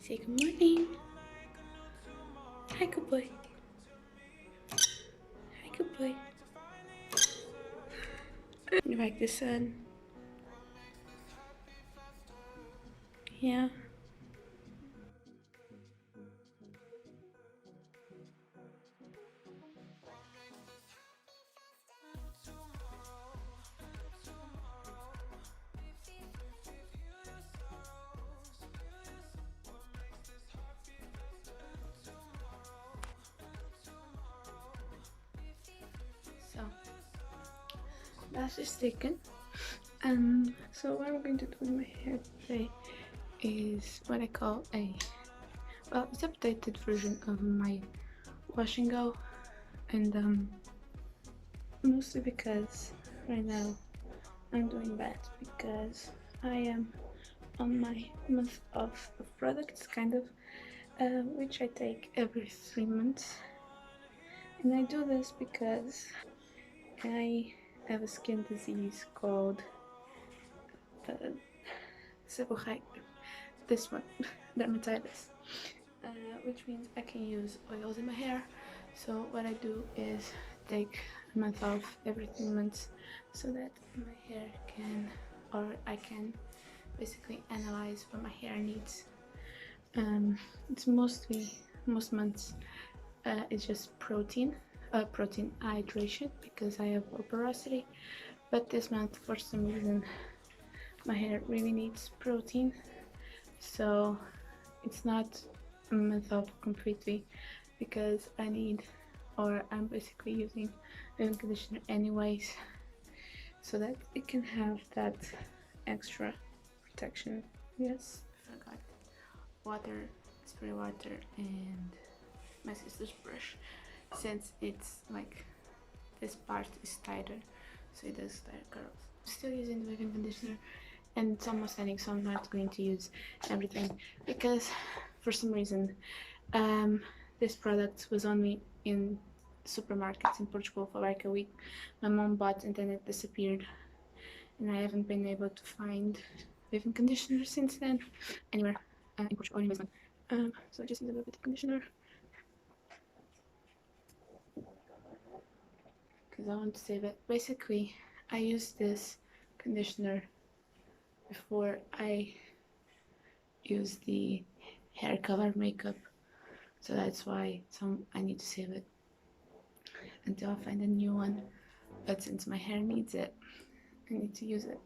Say good morning. Hi, good boy. Hi, good boy. You like the sun? Yeah. So that's just taken. So what I'm going to do with my hair today is what I call it's an updated version of my wash and go, and mostly because right now I'm doing that because I am on my month of products, kind of, which I take every 3 months, and I do this because I have a skin disease called seborrheic, this one, dermatitis, which means I can use oils in my hair. So what I do is take a month off every 3 months so that my hair can, or I can basically analyze what my hair needs. It's most months it's just protein hydration because I have low porosity, but this month for some reason my hair really needs protein, so it's not a month off completely because I'm basically using leave-in conditioner anyways so that it can have that extra protection. Yes, I forgot water, spray water, and my sister's brush, since it's like this part is tighter, so it does tighter curls. I'm still using the leave-in conditioner and it's almost ending, so I'm not going to use everything because for some reason this product was only in supermarkets in Portugal for like a week. My mom bought and then it disappeared, and I haven't been able to find leave-in conditioner since then anywhere in Portugal, in Lisbon. So I just use a little bit of conditioner because I want to save it. Basically, I use this conditioner before I use the hair color makeup, so that's why I need to save it until I find a new one. But since my hair needs it, I need to use it.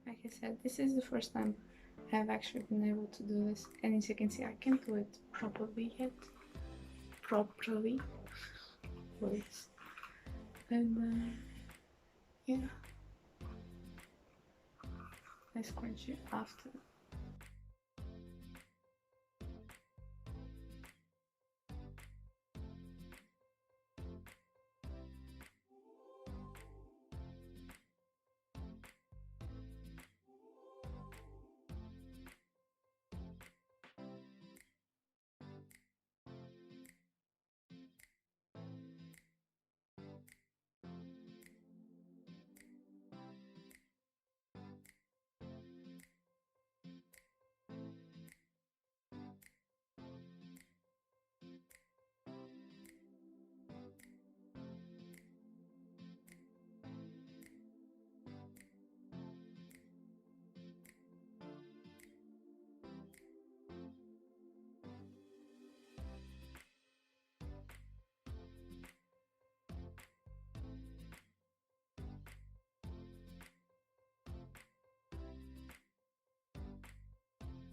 Like I said, this is the first time I've actually been able to do this, and as you can see, I can't do it properly yet. Words. And yeah, I scrunch it after.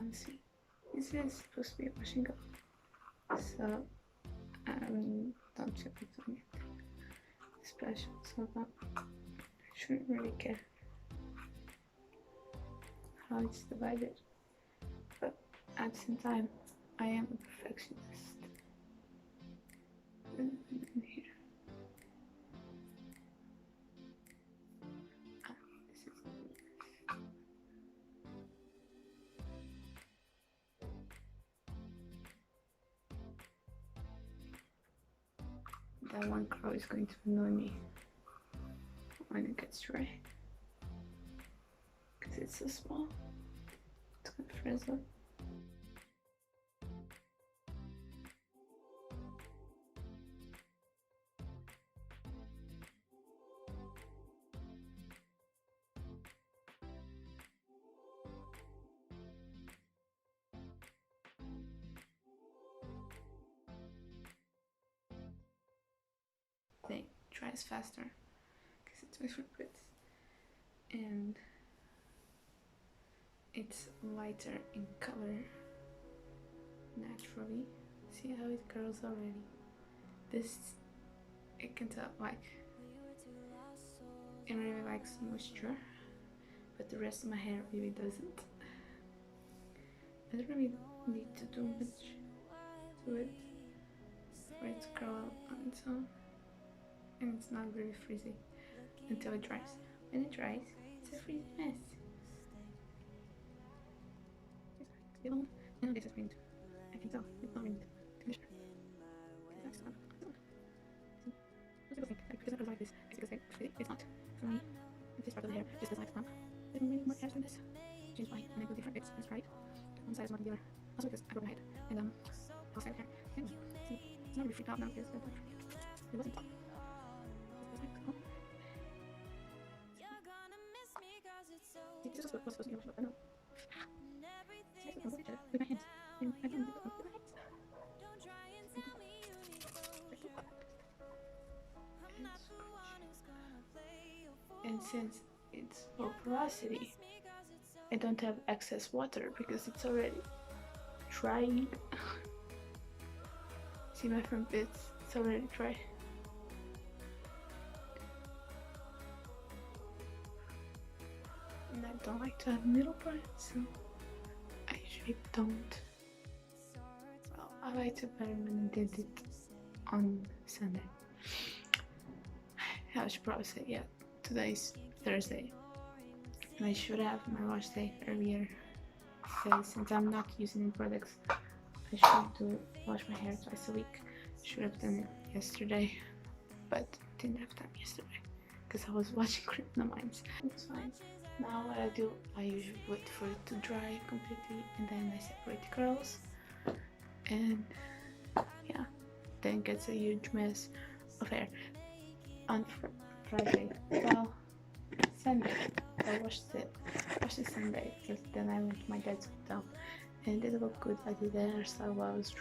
Honestly, this is supposed to be a wash and go, so don't feel like doing anything special, so I shouldn't really care how it's divided, but at the same time, I am a perfectionist. And here. that one curl is going to annoy me when it gets dry because it's so small. It's gonna frizz up. Thing dries faster because it's mixed with grits, and it's lighter in color naturally. See how it curls already? This, I can tell, like, it really likes moisture, but the rest of my hair really doesn't. I don't really need to do much to it for it to curl on its own, and it's not really frizzy until it dries. When it dries, it's a frizzy mess. I know this is mint. I can tell it's not mint conditioner. That's not. Most people think like because I like this, it's because it's not. For me, this part of the hair just doesn't like plump. There's many more hairs than this, which is why when I do different bits, it's right. One side is more than the other. Also because I broke my head and I'll style hair. Anyway, see, it's not really freaked out now because it wasn't. This is what was supposed to be much, but no. With my hands. And I don't do it with my hands. And since it's low porosity, I don't have excess water because it's already drying. See my front bits? It's already dry. And I don't like to have middle parts, so I usually don't. Well, I like to better when I did it on Sunday. I should probably say, yeah, today's Thursday, and I should have my wash day earlier. Because since I'm not using any products, I should wash my hair twice a week. Should have done it yesterday, but didn't have time yesterday because I was watching Criminal Minds. It's fine. Now what I do, I usually wait for it to dry completely, and then I separate the curls, and yeah, then it gets a huge mess of hair. On Friday, well, Sunday, I washed it Sunday, because then I went to my dad's hotel, and it did look good. I did the hairstyle while I was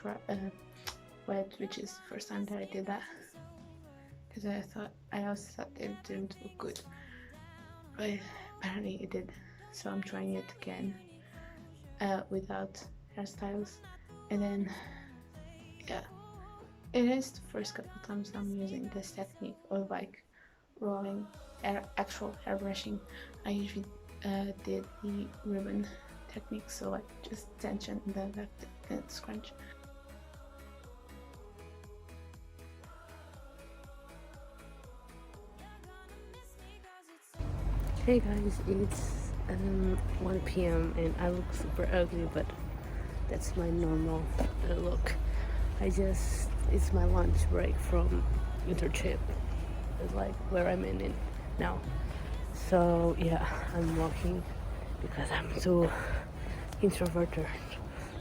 wet, which is the first time that I did that, because I also thought it didn't look good, but apparently it did. So I'm trying it again without hairstyles, and then yeah, it is the first couple of times I'm using this technique of like rolling actual hair brushing. I usually did the ribbon technique, so like just tension and then left and scrunch. Hey guys, it's 1 p.m. and I look super ugly, but that's my normal look. It's my lunch break from internship. It's like where I'm in now. So yeah, I'm walking because I'm too introverted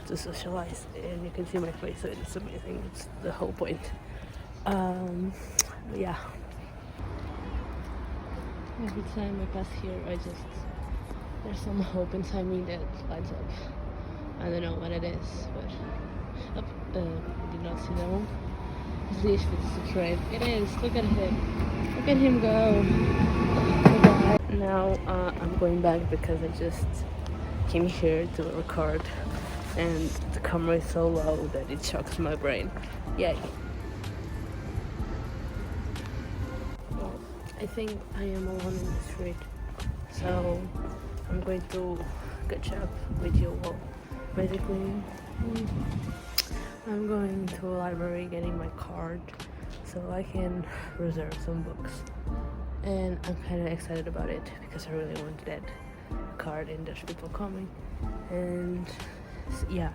to socialize, and you can see my face, so it's amazing. It's the whole point. Yeah. Every time I pass here, there's some hope inside me that lights up. I don't know what it is, but did not see that one. Is this the train? It is. Look at him. Look at him go. Now I'm going back because I just came here to record, and the camera is so low that it shocks my brain. Yay. I think I am alone in the street, so I'm going to catch up with you all. Basically, I'm going to a library getting my card so I can reserve some books, and I'm kind of excited about it because I really want that card and there's people coming, and yeah.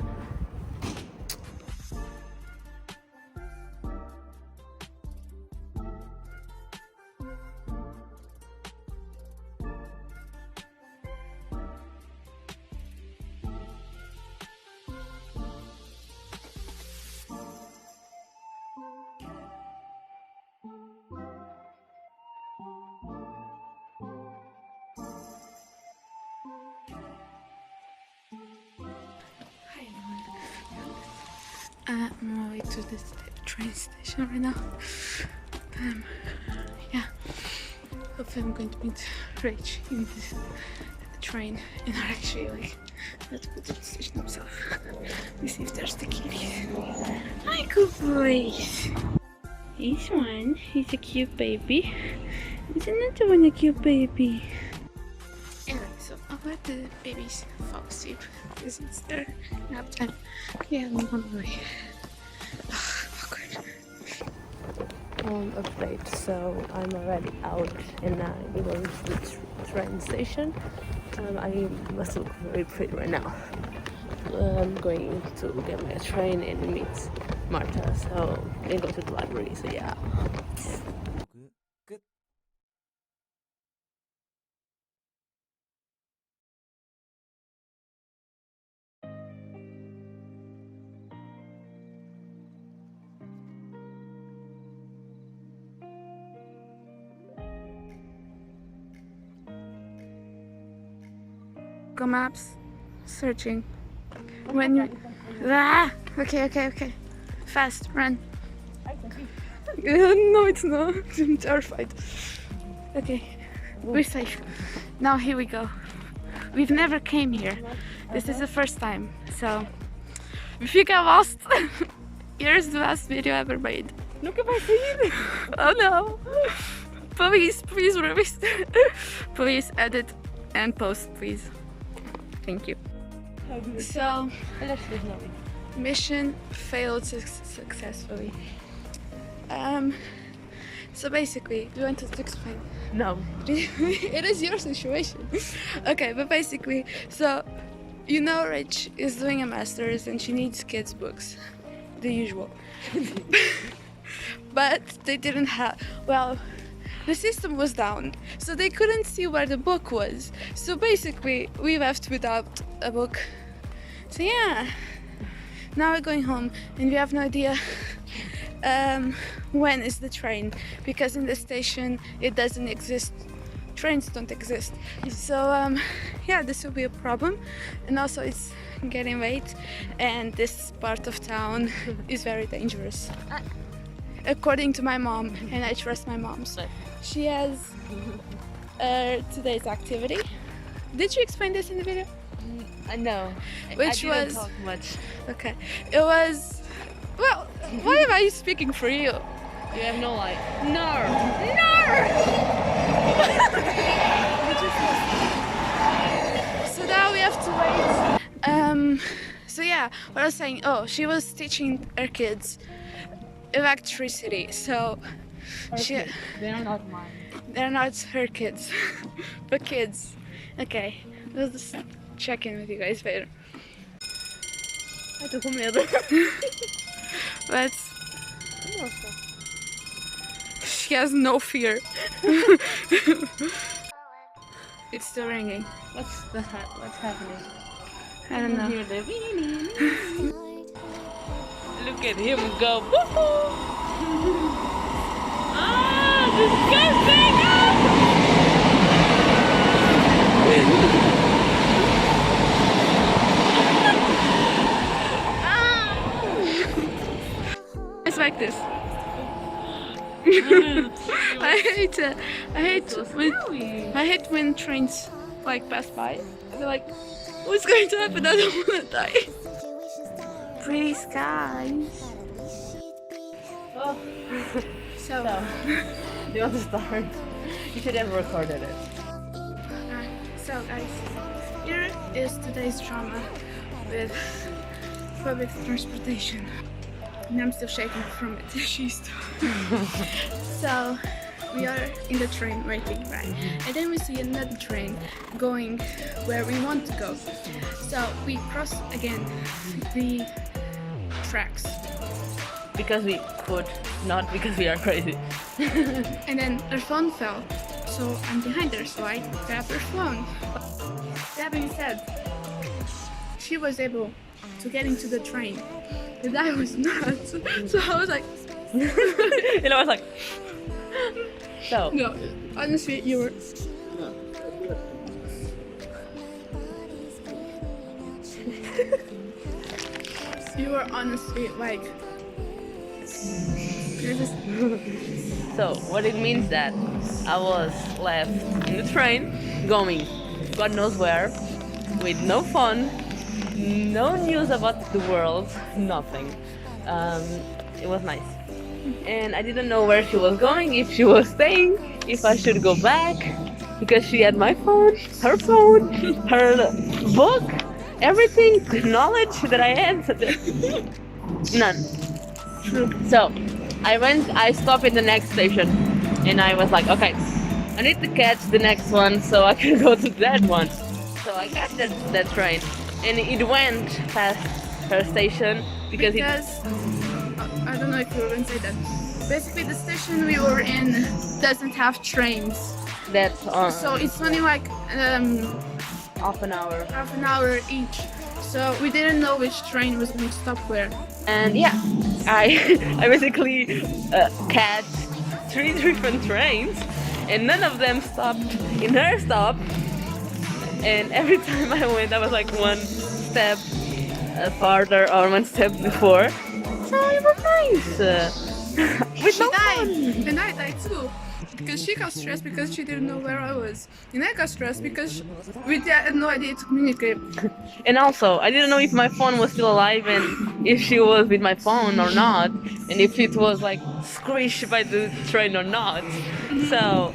I'm on my way to this train station right now. Yeah, hopefully I'm going to meet Rach in this train and actually like let's go to the station himself. Let me see if there's the kitties. Hi, good boys. He's one. He's a cute baby. Isn't another one a cute baby? Anyway, so I'll let the babies fall asleep because it's their nap time. Yeah, I'm on my way. Awkward. Update. So I'm already out and I'm going to the train station. I must look very pretty right now. I'm going to get my train and meet Marta, so and go to the library. So yeah. Good. Go maps. Searching. When you... Ah! Okay. Fast, run. No, it's not. I'm terrified. Okay, we're safe. Now here we go. We've never came here. This is the first time. So, if you get lost, here's the last video I ever made. Look at my feet. Oh no! Please, release. Please edit and post, please. Thank you. So, mission failed successfully. So basically, do you want to explain? No. It is your situation. Okay, but basically, so you know Rach is doing a master's and she needs kids' books. The usual. But they didn't have, well, the system was down, so they couldn't see where the book was. So basically, we left without a book. So yeah, now we're going home and we have no idea when is the train, because in the station it doesn't exist. Trains don't exist. So yeah, this will be a problem. And also it's getting late and this part of town is very dangerous. According to my mom, and I trust my mom. She has today's activity. Did you explain this in the video? No. Which I didn't was talk much. okay. It was, well, why am I speaking for you? You have no like. No. So now we have to wait. So yeah, what I was saying. Oh, she was teaching her kids electricity. So They're not mine. they're not her kids, but kids. Okay, we'll just check in with you guys later. Ai, tô com medo. Let's. She has no fear. It's still ringing. What's happening? I don't know. Hear the Look at him go. Woohoo! Ah, disgusting! It's like this. I hate when trains like pass by. They're like, what's going to happen? I don't want to die. Pretty skies. Oh. So, Do you want to start? You should have recorded it. so guys, here is today's drama with public transportation. And I'm still shaking from it. She's still. So we are in the train waiting, right? And then we see another train going where we want to go. So we cross again the tracks. Because we could, not because we are crazy. And then her phone fell. So I'm behind her, so I grabbed her phone. That being said, she was able to get into the train. And I was not. So I was like, And I was like, so. no, honestly, you were. You were honestly like, you're just So what it means that I was left in the train going God knows where with no phone, no news about the world, nothing. Um, it was nice. And I didn't know where she was going, if she was staying, if I should go back, because she had my phone, her book, everything, the knowledge that I had, none. So I stopped at the next station, and I was like, okay, I need to catch the next one so I can go to that one. So I got that train, and it went past her station because I don't know if you were going to say that. Basically, the station we were in doesn't have trains, that's so it's only like half an hour. half an hour each. So we didn't know which train was going to stop where. And yeah, I basically catch 3 different trains, and none of them stopped in her stop. And every time I went, I was like one step farther or one step before. So it was nice. With no fun. And I died too. Because she got stressed because she didn't know where I was. And I got stressed because we had no idea to communicate. And also, I didn't know if my phone was still alive and if she was with my phone or not, and if it was like squished by the train or not. So,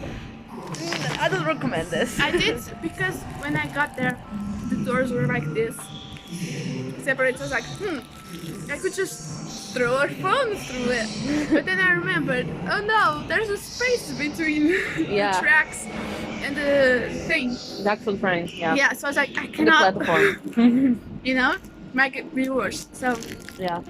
I don't recommend this. I did because when I got there, the doors were like this. Separate. So I was like, I could just throw our phone through it. But then I remembered, oh no, there's a space between Yeah. the tracks and the thing. The actual train, yeah. Yeah, so I was like, I The cannot, platform. you know, make it be worse. So Yeah.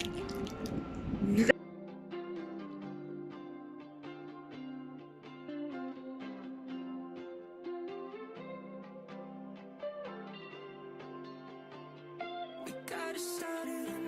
We got it started.